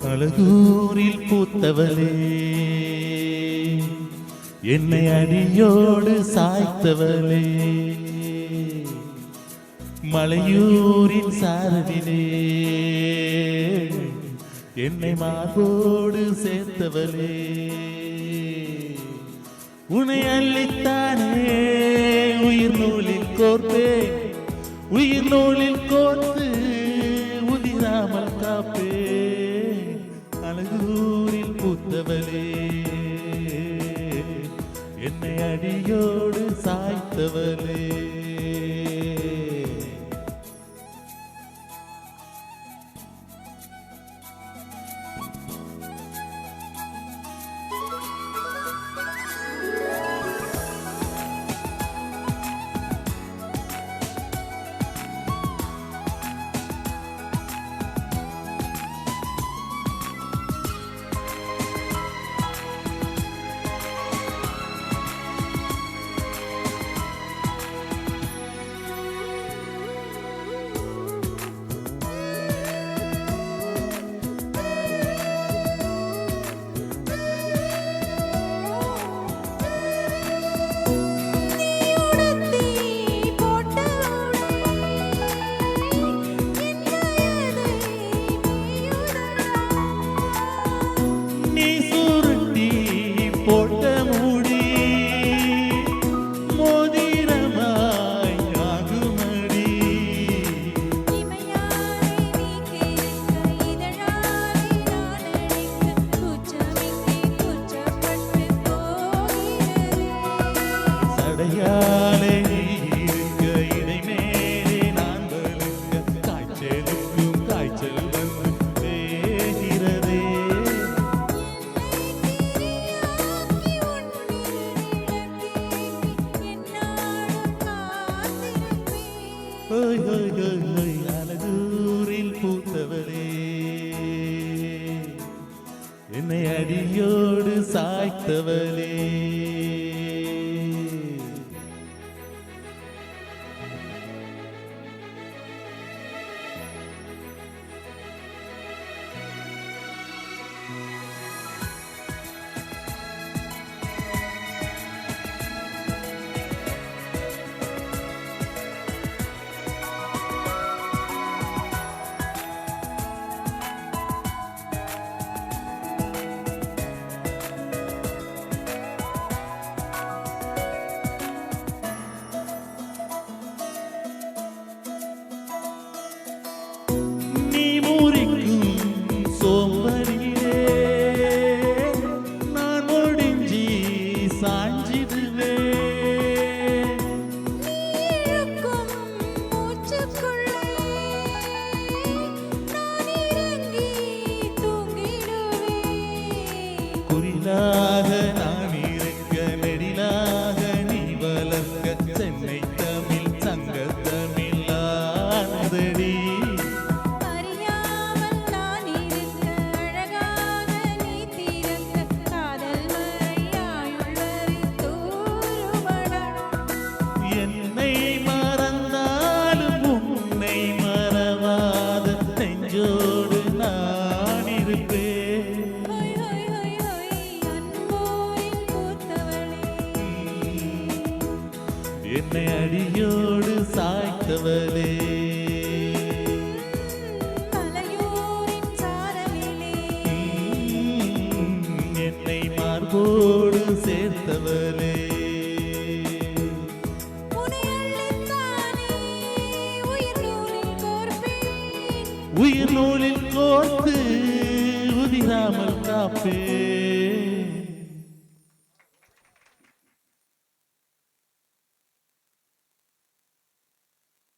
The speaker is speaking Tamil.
அழகூரில் பூத்தவளே, என்னை அடியோடு சாய்த்தவளே, மலையூரின் சாரதிலே என்னை மார்போடு சேர்த்தவளே, உன்னை அள்ளித்தானே உயிர் நூலில் கோர்ப்பேன், உயிர் நூலில் கோர்த்து உதிராமல் காப்பேன். அழகூரில் பூத்தவளே, என்னை அடியோடு சாய்த்தவளே, போட்ட மூடி மோதிரமாய் ஆகுமடி, சடையாலே இருக்க இடை மேலே நான் வலுக்க, காய்ச்சலுக்கும் காய்ச்சல் வந்து வேகிறதே. அழகூரில் பூத்தவளே, என்னை அடியோடு சாய்த்தவளே, சோம்பரிலே நான் ஒடிஞ்சி சாஞ்சிடுவே, குறிலாக நான் இருக்க நெடிலாக நீ வளர்க்க, சென்னை தமிழ் சங்க தமிழ் ஆனதடி. என்னை மறந்தாலும் உன்னை மறவாத நெஞ்சோடு நான் இருப்பேன். என்னை அடியோடு சாய்த்தவளே, என்னை மார்போடு சேர்த்தவளே, உயிர் நூலில் கோர்த்து உதிராமல் காப்பே.